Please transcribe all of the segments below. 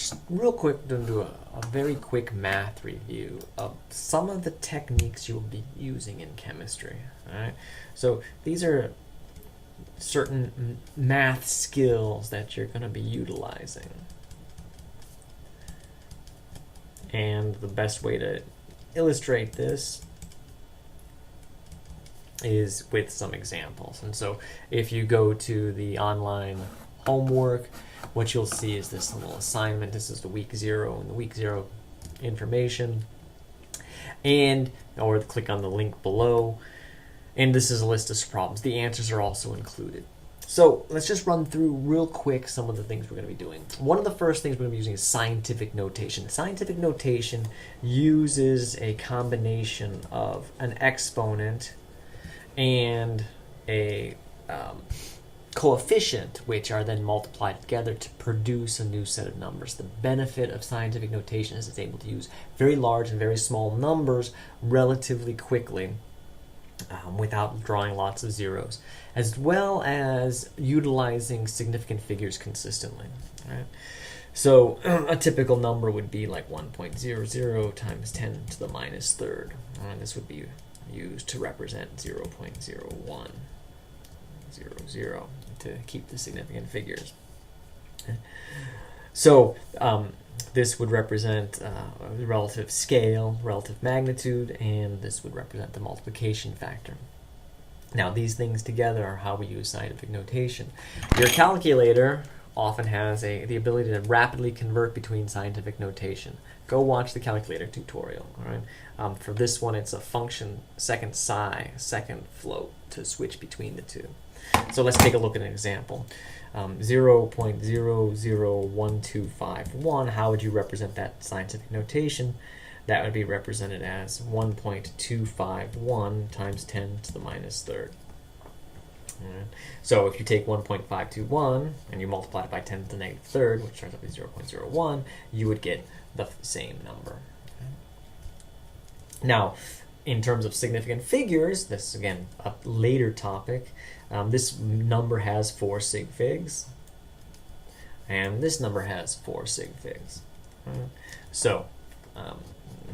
just real quick, going to do a very quick math review of some of the techniques you'll be using in chemistry. All right, so these are certain math skills that you're going to be utilizing. And the best way to illustrate this is with some examples. And so if you go to the online homework, what you'll see is this little assignment. This is the week 0 and the week 0 information. Or click on the link below. And this is a list of problems. The answers are also included. So let's just run through real quick some of the things we're going to be doing. One of the first things we're going to be using is scientific notation. Scientific notation uses a combination of an exponent and a coefficient, which are then multiplied together to produce a new set of numbers. The benefit of scientific notation is it's able to use very large and very small numbers relatively quickly without drawing lots of zeros, as well as utilizing significant figures consistently. Right? So a typical number would be like 1.00 times 10 to the minus third. And this would be used to represent 0.0100 to keep the significant figures. So this would represent relative scale, relative magnitude, and this would represent the multiplication factor. Now, these things together are how we use scientific notation. Your calculator often has the ability to rapidly convert between scientific notation. Go watch the calculator tutorial. All right. For this one, it's a function second psi, second float to switch between the two. So let's take a look at an example. 0.001251. How would you represent that scientific notation? That would be represented as 1.251 times 10 to the minus third. Right. So if you take 1.521 and you multiply it by 10 to the negative third, which turns out to be 0.01, you would get the same number. Okay. Now, in terms of significant figures, this is again a later topic. This number has 4 sig figs, and this number has 4 sig figs. So,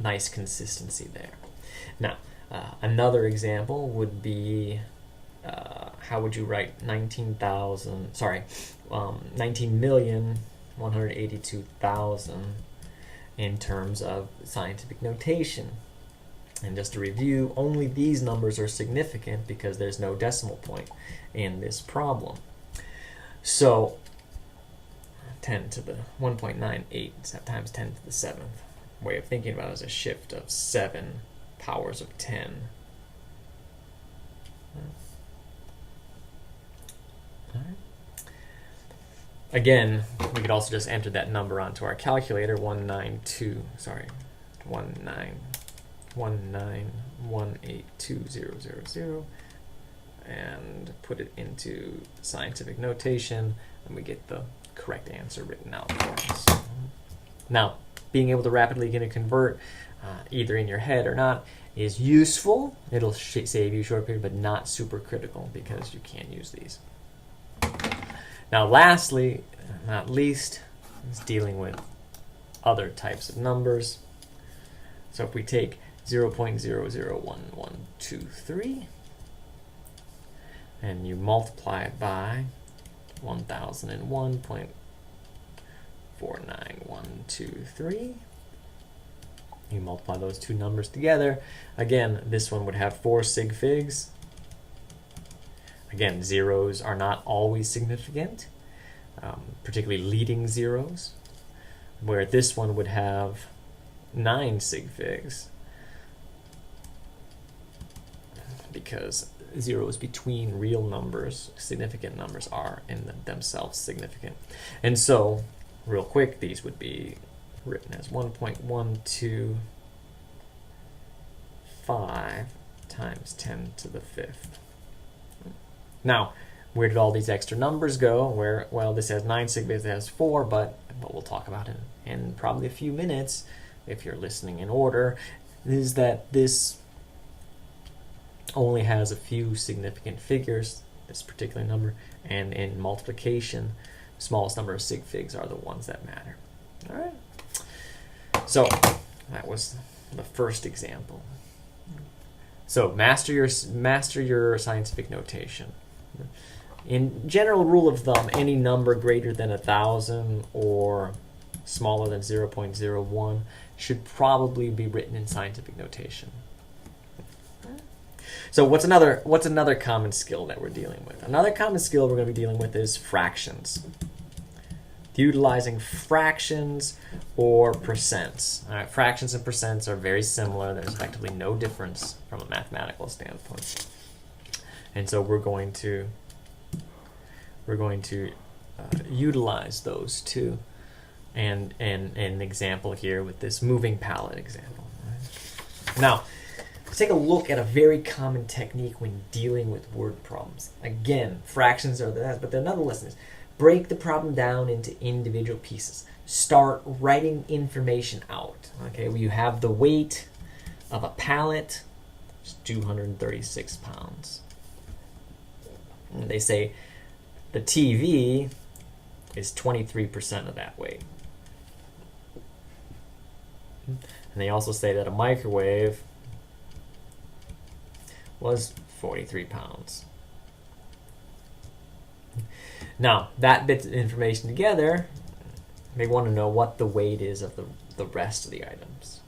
nice consistency there. Now, another example would be how would you write 19,182,000 in terms of scientific notation? And just to review, only these numbers are significant because there's no decimal point in this problem. So 10 to the 1.98 times 10 to the 7th. Way of thinking about it is a shift of 7 powers of 10. All right. Again, we could also just enter that number onto our calculator, 19182,000, and put it into scientific notation, and we get the correct answer written out for us. Now, being able to rapidly convert, either in your head or not, is useful. It'll save you a short period, but not super critical because you can't use these. Now, lastly, not least, is dealing with other types of numbers. So if we take 0.001123 and you multiply it by 1001.49123, you multiply those two numbers together. Again, this one would have 4 sig figs. Again, zeros are not always significant, particularly leading zeros, where this one would have 9 sig figs because zeros between real numbers, significant numbers, are in themselves significant. And so, real quick, these would be written as 1.125 times 10 to the 5th. Now, where did all these extra numbers go? Well, this has 9 sig figs, it has 4, but what we'll talk about in probably a few minutes, if you're listening in order, is that this only has a few significant figures, this particular number, and in multiplication, the smallest number of sig figs are the ones that matter. All right. So that was the first example. So master your scientific notation. In general rule of thumb, any number greater than 1,000 or smaller than 0.01 should probably be written in scientific notation. So what's another common skill that we're dealing with? Another common skill we're going to be dealing with is fractions. Utilizing fractions or percents. All right, fractions and percents are very similar. There's effectively no difference from a mathematical standpoint. And so we're going to utilize those two. And an example here with this moving pallet example. Right? Now, let's take a look at a very common technique when dealing with word problems. Again, fractions are the but another lesson is break the problem down into individual pieces. Start writing information out. Okay, well, you have the weight of a pallet, which is 236 pounds. And they say the TV is 23% of that weight. And they also say that a microwave was 43 pounds. Now, that bit of information together, they want to know what the weight is of the rest of the items.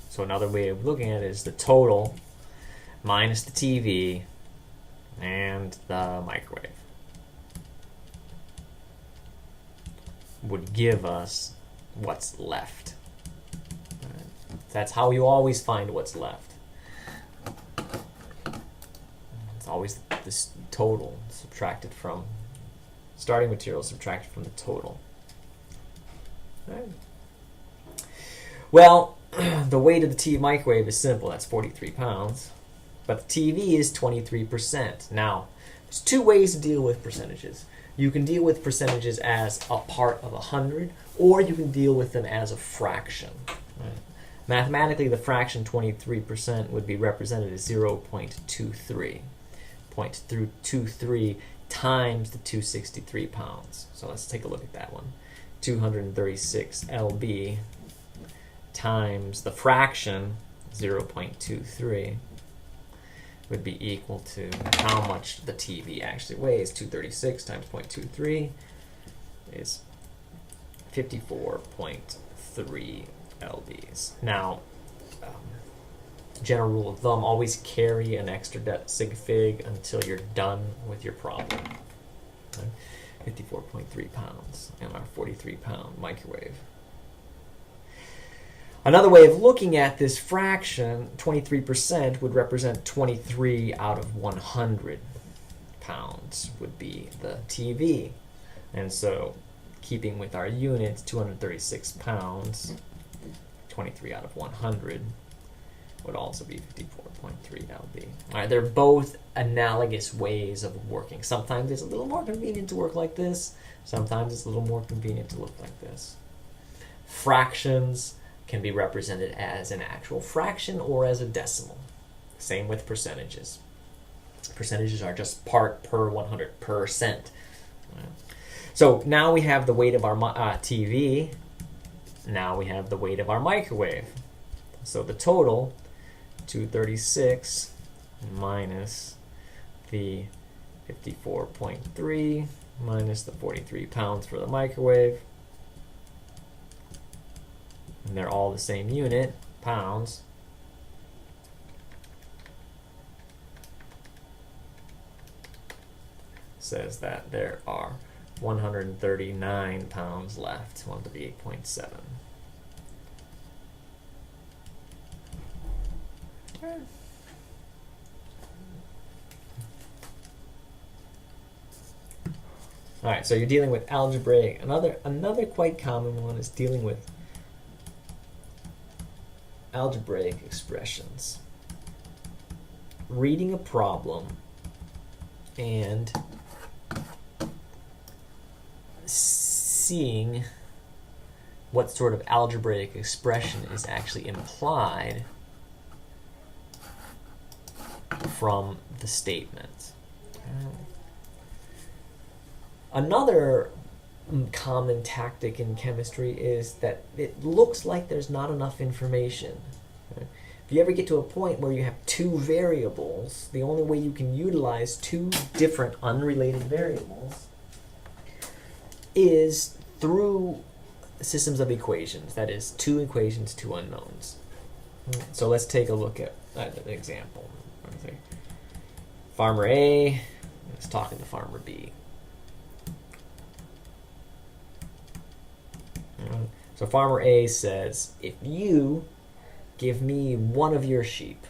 So another way of looking at it is the total minus the TV and the microwave would give us what's left. That's how you always find what's left. It's always this total subtracted from starting material subtracted from the total. Right. Well, the weight of the microwave is simple. That's 43 pounds. But the TV is 23%. Now, there's two ways to deal with percentages. You can deal with percentages as a part of 100, or you can deal with them as a fraction. Right? Mathematically, the fraction 23% would be represented as 0.23. 0.23 times the 263 pounds. So let's take a look at that one. 236 lb times the fraction 0.23 would be equal to how much the TV actually weighs. 236 times 0.23 is 54.3 lbs. Now, general rule of thumb, always carry an extra sig fig until you're done with your problem. Okay? 54.3 pounds and our 43-pound microwave. Another way of looking at this fraction, 23% would represent 23 out of 100 pounds would be the TV. And so, keeping with our units, 236 pounds, 23 out of 100 would also be 54.3 lb. All right, they're both analogous ways of working. Sometimes it's a little more convenient to work like this. Sometimes it's a little more convenient to look like this. Fractions can be represented as an actual fraction or as a decimal. Same with percentages. Percentages are just part per 100%. So now we have the weight of our TV. Now we have the weight of our microwave. So the total, 236 minus the 54.3 minus the 43 pounds for the microwave. And they're all the same unit, pounds. Says that there are 139 pounds left, 138.7. All right, so you're dealing with algebraic. Another quite common one is dealing with algebraic expressions. Reading a problem and seeing what sort of algebraic expression is actually implied from the statement. Another common tactic in chemistry is that it looks like there's not enough information. Right? If you ever get to a point where you have two variables, the only way you can utilize two different unrelated variables is through systems of equations. That is, two equations, two unknowns. So let's take a look at an example. Farmer A is talking to Farmer B. So Farmer A says, if you give me one of your sheep,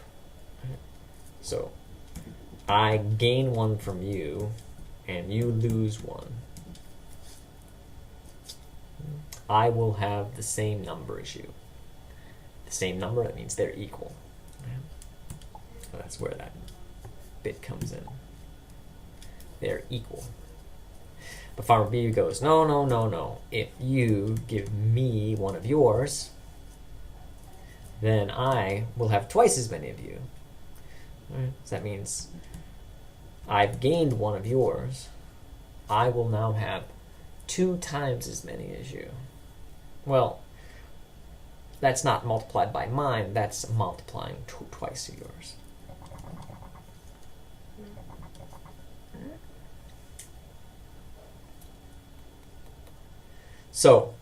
so I gain one from you and you lose one, I will have the same number as you. The same number, that means they're equal. So that's where that bit comes in. They're equal. But Farmer B goes, no, no, no, no. If you give me one of yours, then I will have twice as many of you. Right? So that means I've gained one of yours. I will now have 2 times as many as you. Well, that's not multiplied by mine. That's multiplying twice of yours. So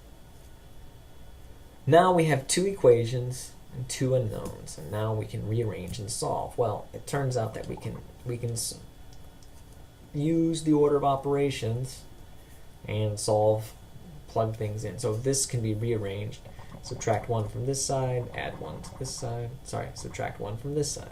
now we have 2 equations and 2 unknowns, and now we can rearrange and solve. Well, it turns out that we can use the order of operations and solve, plug things in. So this can be rearranged. Subtract 1 from this side, add 1 to this side. Sorry, subtract 1 from this side.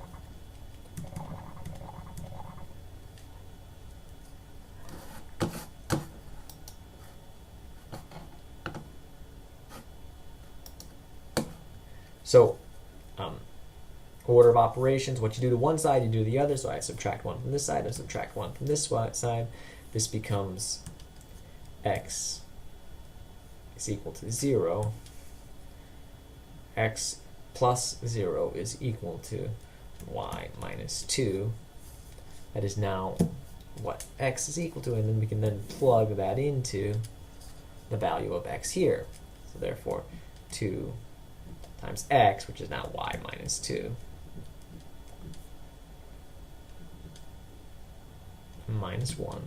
So, order of operations, what you do to one side, you do to the other. So I subtract 1 from this side, I subtract 1 from this side. This becomes x is equal to 0. X plus 0 is equal to y minus 2. That is now what x is equal to, and then we can then plug that into the value of x here. So therefore, 2 times x, which is now y minus 2, minus 1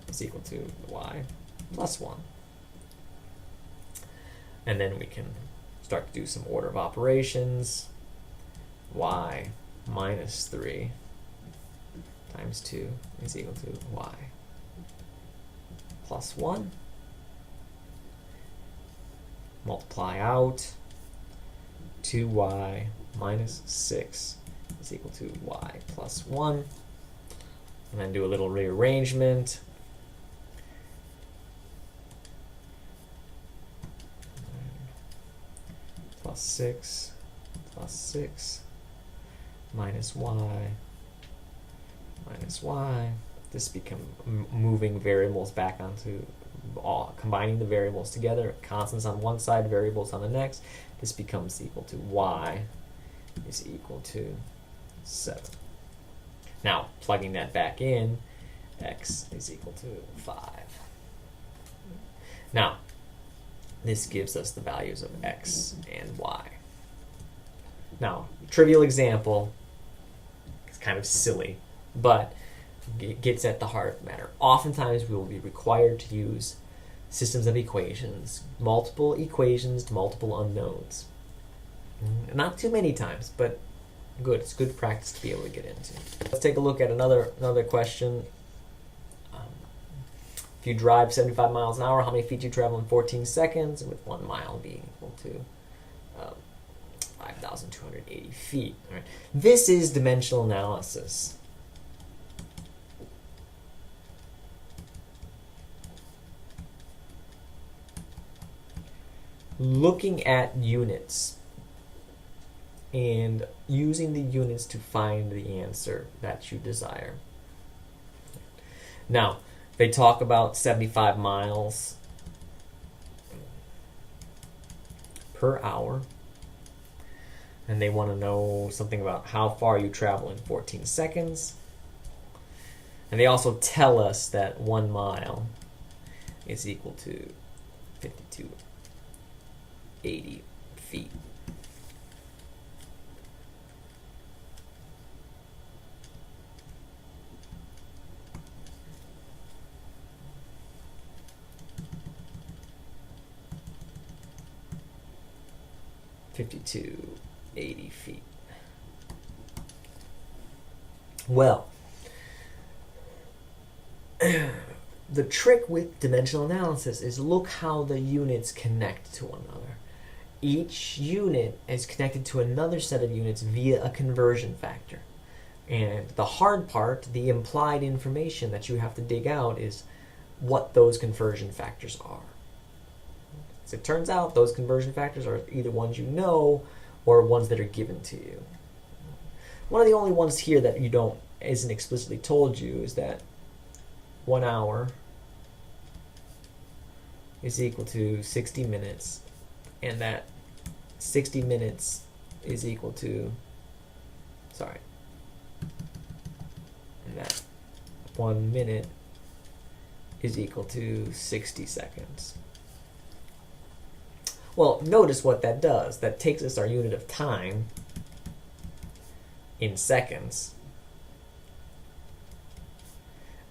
is equal to y plus 1. And then we can start to do some order of operations. Y minus 3 times 2 is equal to y plus 1. Multiply out. 2y minus 6 is equal to y plus 1. And then do a little rearrangement. Plus 6 minus y minus y. This becomes moving variables back onto combining the variables together, constants on one side, variables on the next. This becomes equal to y is equal to 7. Now, plugging that back in, x is equal to 5. Now, this gives us the values of x and y. Now, trivial example, it's kind of silly, but it gets at the heart of the matter. Oftentimes, we will be required to use systems of equations, multiple equations to multiple unknowns. Not too many times, but good. It's good practice to be able to get into. Let's take a look at another question. If you drive 75 miles an hour, how many feet do you travel in 14 seconds? With 1 mile being equal to 5,280 feet. All right. This is dimensional analysis. Looking at units and using the units to find the answer that you desire. Now, they talk about 75 miles per hour, and they want to know something about how far you travel in 14 seconds. And they also tell us that 1 mile is equal to 5280 feet. $52.80 feet. Well, the trick with dimensional analysis is look how the units connect to one another. Each unit is connected to another set of units via a conversion factor. And the hard part, the implied information that you have to dig out, is what those conversion factors are. As it turns out, those conversion factors are either ones you know or ones that are given to you. One of the only ones here that isn't explicitly told you is that 1 hour is equal to 60 minutes, and that 60 minutes is equal to, and that 1 minute is equal to 60 seconds. Well, notice what that does. That takes us our unit of time in seconds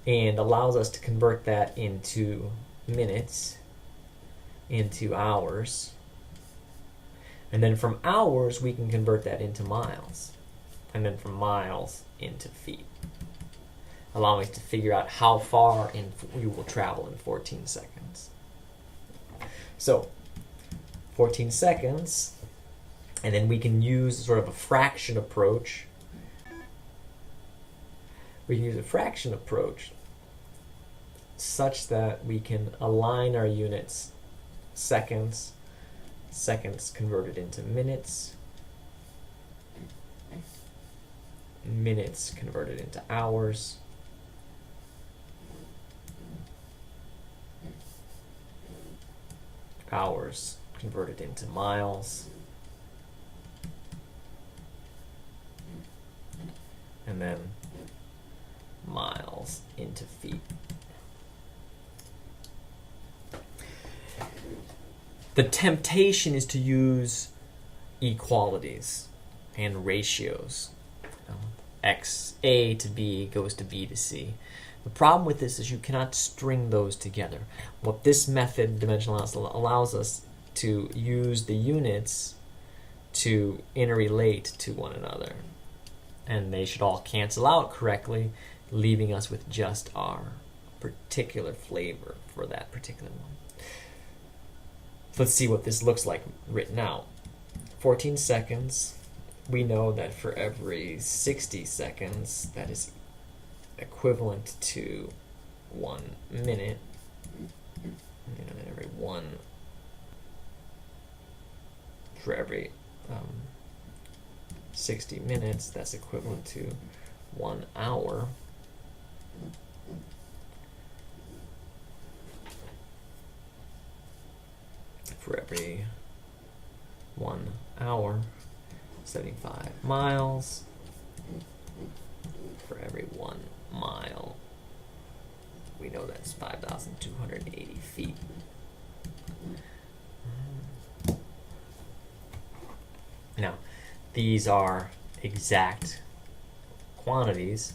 and allows us to convert that into minutes, into hours, and then from hours we can convert that into miles, and then from miles into feet, allowing us to figure out how far you will travel in 14 seconds. So 14 seconds, and then we can use sort of a fraction approach. We can use a fraction approach such that we can align our units: seconds converted into minutes, minutes converted into hours, hours converted into miles, and then miles into feet. The temptation is to use equalities and ratios. X, A to B goes to B to C. The problem with this is you cannot string those together. What this method, dimensional analysis, allows us to use the units to interrelate to one another. And they should all cancel out correctly, leaving us with just our particular flavor for that particular one. Let's see what this looks like written out. 14 seconds. We know that for every 60 seconds, that is equivalent to 1 minute. For every 60 minutes, that's equivalent to 1 hour. For every 1 hour, 75 miles. For every 1 mile, we know that's 5,280 feet. Now, these are exact quantities.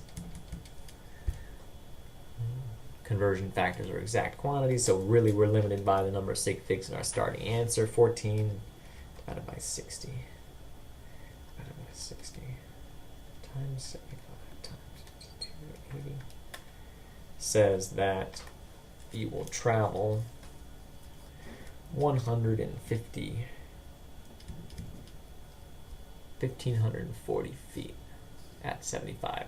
Conversion factors are exact quantities, so really we're limited by the number of sig figs in our starting answer. 14 divided by 60 times 75 times 280 says that you will travel 1,540 feet at 75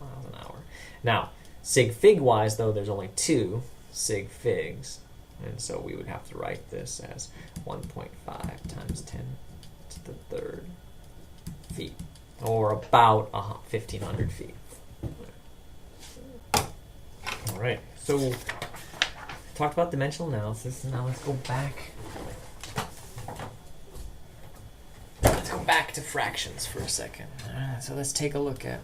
miles an hour. Now, sig fig wise, though, there's only 2 sig figs, and so we would have to write this as 1.5 times 10 to the third feet, or about 1,500 feet. All right, so talked about dimensional analysis, and now let's go back. Let's go back to fractions for a second. All right, so let's take a look at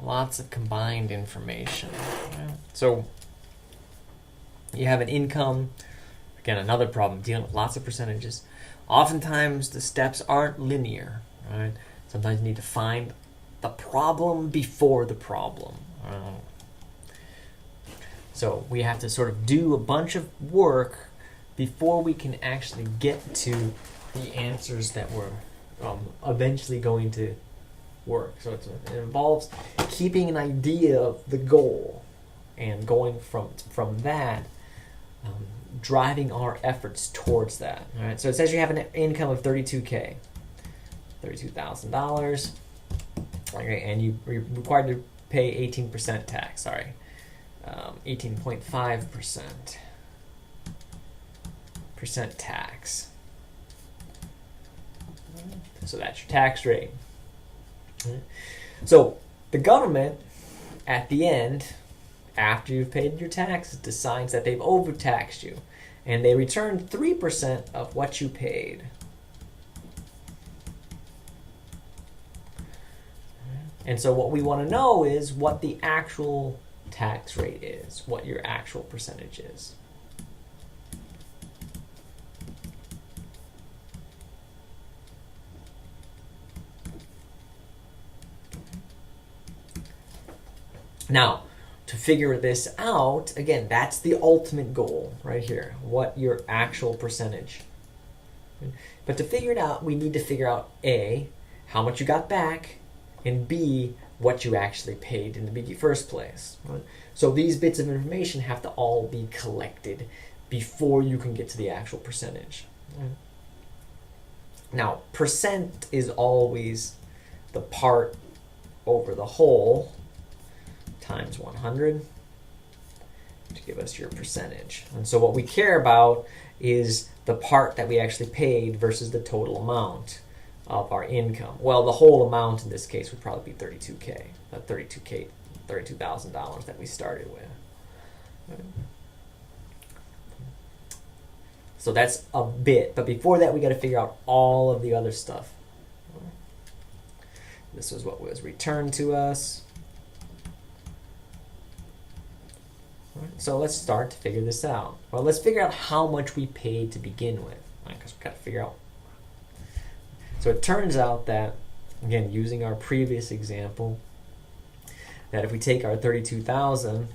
lots of combined information. So you have an income. Again, another problem, dealing with lots of percentages. Oftentimes the steps aren't linear. Right? Sometimes you need to find the problem before the problem. So we have to sort of do a bunch of work before we can actually get to the answers that we're eventually going to work. So it involves keeping an idea of the goal and going from that, driving our efforts towards that. All right. So it says you have an income of $32,000, $32,000, okay, and you're required to pay 18% tax. 18.5% tax. So that's your tax rate. So the government, at the end, after you've paid your taxes, decides that they've overtaxed you, and they return 3% of what you paid. And so what we want to know is what the actual tax rate is, what your actual percentage is. Now, to figure this out, again, that's the ultimate goal right here, what your actual percentage. But to figure it out, we need to figure out A, how much you got back, and B, what you actually paid in the first place. So these bits of information have to all be collected before you can get to the actual percentage. Now, percent is always the part over the whole times 100 to give us your percentage. And so what we care about is the part that we actually paid versus the total amount of our income. Well, the whole amount in this case would probably be $32,000 that we started with. So that's a bit, but before that we got to figure out all of the other stuff. This was what was returned to us. So let's start to figure this out. Well, let's figure out how much we paid to begin with, because we've got to figure out. So it turns out that, again, using our previous example, that if we take our 32,000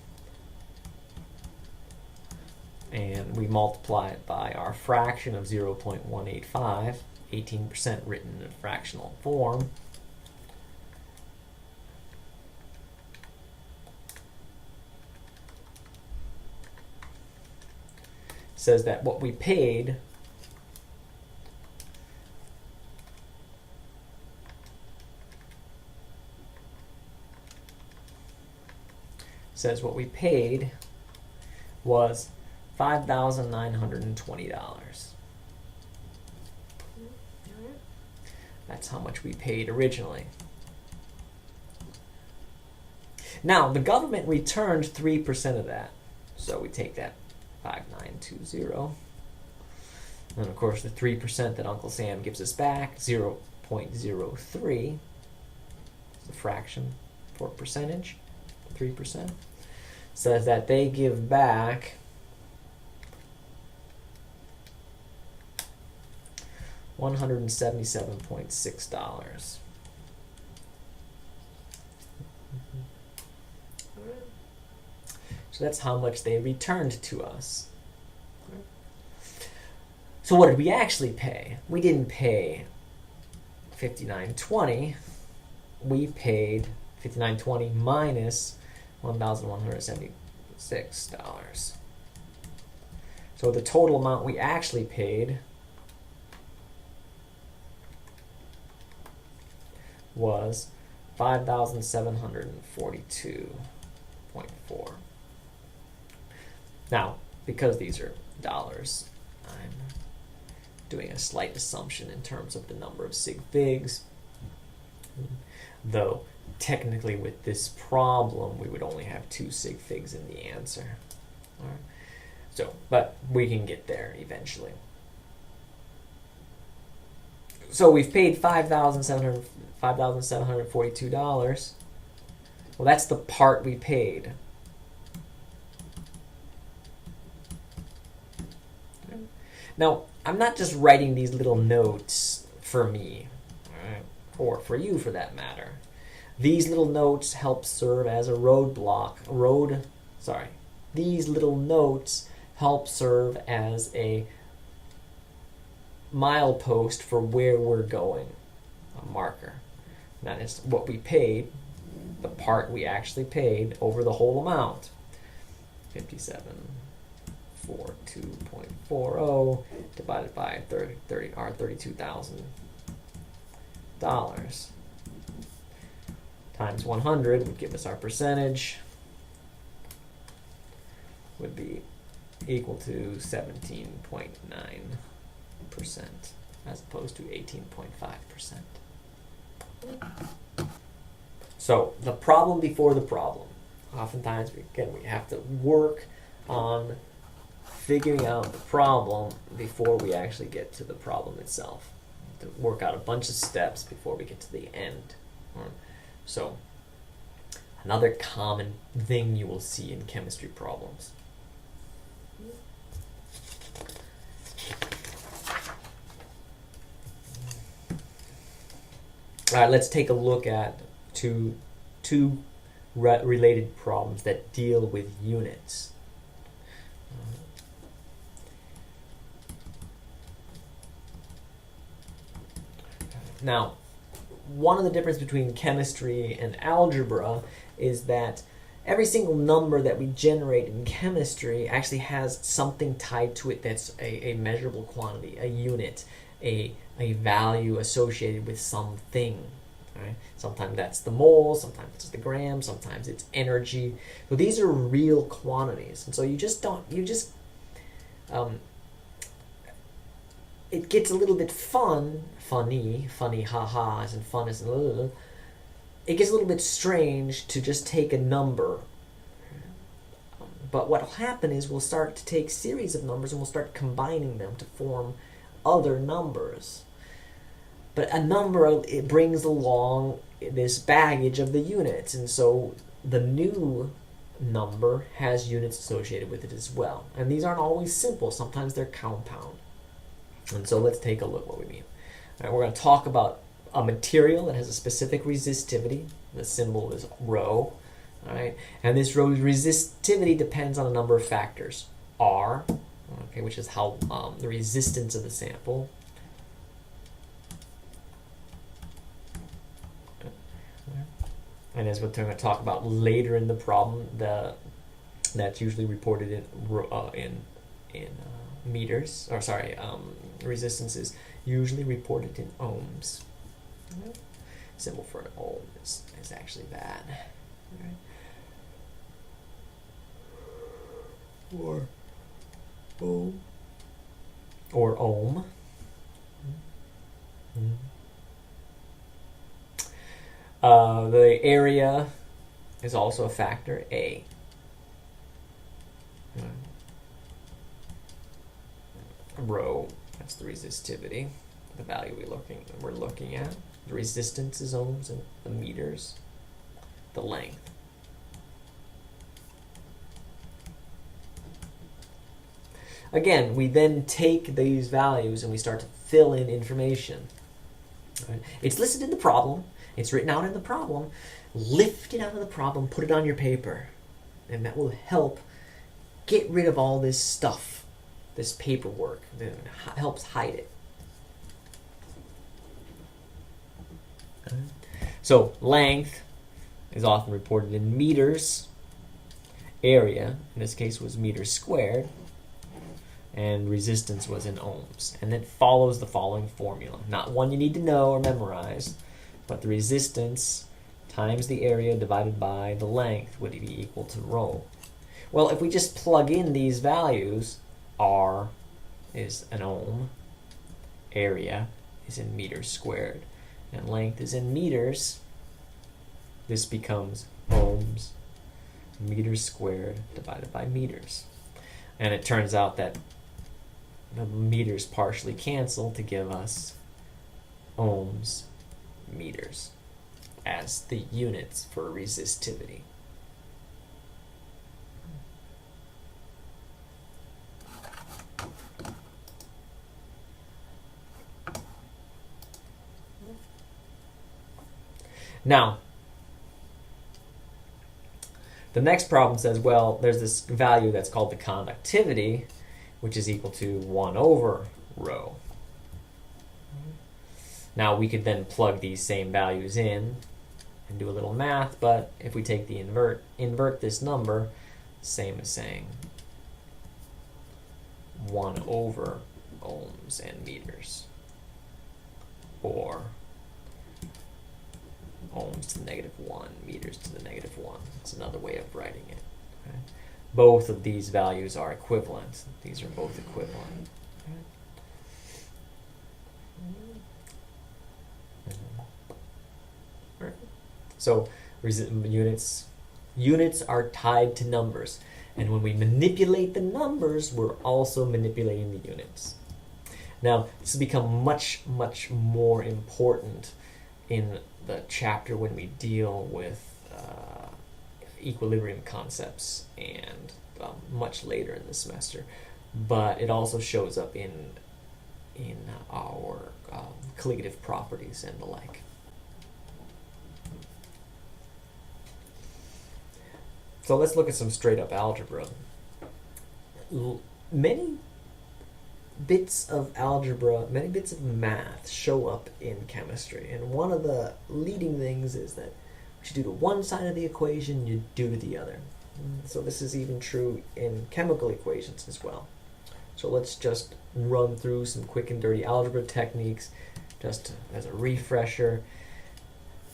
and we multiply it by our fraction of 0.185, 18% written in a fractional form, says that what we paid was $5,920. That's how much we paid originally. Now, the government returned 3% of that. So we take that 5,920. And of course, the 3% that Uncle Sam gives us back, 0.03, is the fraction for percentage, 3%, says that they give back $177.6. So that's how much they returned to us. So what did we actually pay? We didn't pay $59.20. We paid $59.20 minus $1,176. So the total amount we actually paid was $5,742.4. Now, because these are dollars, I'm doing a slight assumption in terms of the number of sig figs, though technically with this problem we would only have 2 sig figs in the answer. All right. So, but we can get there eventually. So we've paid $5,742. Well, that's the part we paid. Now, I'm not just writing these little notes for me, right? Or for you for that matter. These little notes help serve as a roadblock. These little notes help serve as a milepost for where we're going, a marker. That is what we paid, the part we actually paid over the whole amount. 5742.40 divided by $32,000 times 100 would give us our percentage, would be equal to 17.9% as opposed to 18.5%. So the problem before the problem. Oftentimes, we have to work on figuring out the problem before we actually get to the problem itself. To work out a bunch of steps before we get to the end. So, another common thing you will see in chemistry problems. All right, let's take a look at two related problems that deal with units. Now, one of the differences between chemistry and algebra is that every single number that we generate in chemistry actually has something tied to it that's a measurable quantity, a unit, a value associated with something. Right? Sometimes that's the mole, sometimes it's the gram, sometimes it's energy. So these are real quantities, and so it gets a little bit funny, haha, as in fun as in it gets a little bit strange to just take a number. But what will happen is we'll start to take series of numbers and we'll start combining them to form other numbers. But a number, it brings along this baggage of the units, and so the new number has units associated with it as well. And these aren't always simple. Sometimes they're compound. And so let's take a look at what we mean. All right, we're going to talk about a material that has a specific resistivity. The symbol is rho. All right, and this rho resistivity depends on a number of factors. R, okay, which is how the resistance of the sample. And as we're going to talk about later in the problem, that's usually reported in meters. Or sorry, resistance is usually reported in ohms. Symbol for an ohm is actually that. Right? Or ohm. Or ohm. Mm-hmm. The area is also a factor, A. Rho, that's the resistivity, the value we're looking at. The resistance is ohms, and the meters, the length. Again, we then take these values and we start to fill in information. Right? It's listed in the problem. It's written out in the problem. Lift it out of the problem, put it on your paper, and that will help get rid of all this stuff, this paperwork that helps hide it. Okay. So length is often reported in meters. Area, in this case, was meters squared. And resistance was in ohms. And it follows the following formula. Not one you need to know or memorize, but the resistance times the area divided by the length would be equal to rho. Well, if we just plug in these values, R is an ohm, area is in meters squared, and length is in meters, this becomes ohms, meters squared divided by meters. And it turns out that the meters partially cancel to give us ohms meters. as the units for resistivity. Now, the next problem says, well, there's this value that's called the conductivity, which is equal to 1 over rho. Now, we could then plug these same values in and do a little math, but if we take the invert this number, same as saying 1 over ohms and meters, or ohms to the -1, meters to the -1. It's another way of writing it. Okay? Both of these values are equivalent. These are both equivalent. Okay? So units are tied to numbers. And when we manipulate the numbers, we're also manipulating the units. Now, this has become much, much more important in the chapter when we deal with equilibrium concepts, and much later in the semester. But it also shows up in our colligative properties and the like. So let's look at some straight up algebra. Many bits of algebra, many bits of math show up in chemistry, and one of the leading things is that what you do to one side of the equation, you do to the other. So this is even true in chemical equations as well. So let's just run through some quick and dirty algebra techniques just as a refresher.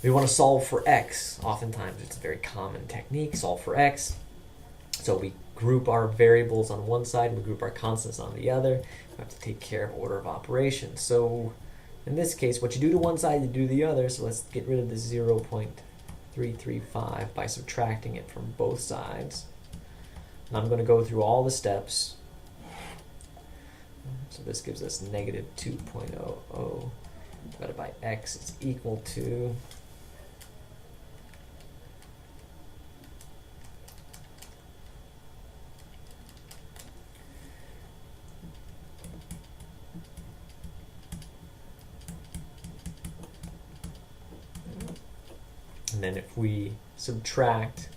We want to solve for x. Oftentimes it's a very common technique, solve for x. So we group our variables on one side, we group our constants on the other. We have to take care of order of operations. So in this case, what you do to one side, you do to the other. So let's get rid of the 0.335 by subtracting it from both sides. And I'm going to go through all the steps. So this gives us -2.00 divided by x is equal to and then if we subtract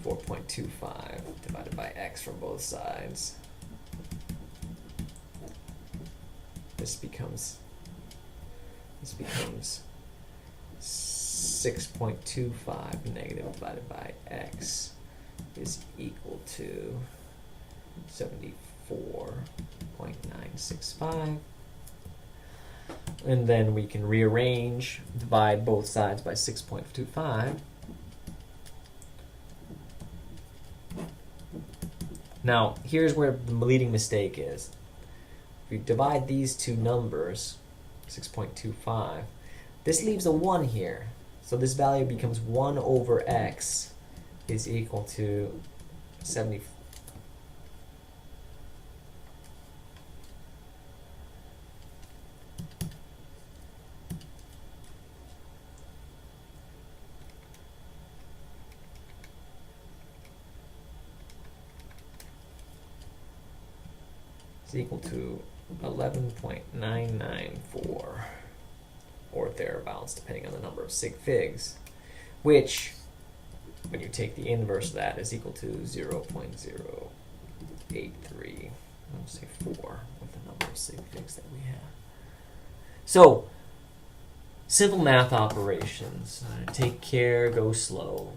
4.25 divided by x from both sides, this becomes 6.25 negative divided by x is equal to 74.965. And then we can rearrange, divide both sides by 6.25. Now, here's where the leading mistake is. If we divide these two numbers, 6.25, this leaves a 1 here. So this value becomes 1 over x is equal to 70. Is equal to 11.994 or thereabouts, depending on the number of sig figs, which, when you take the inverse of that, is equal to 0.083. I'll say 4 with the number of sig figs that we have. So, simple math operations. Take care, go slow.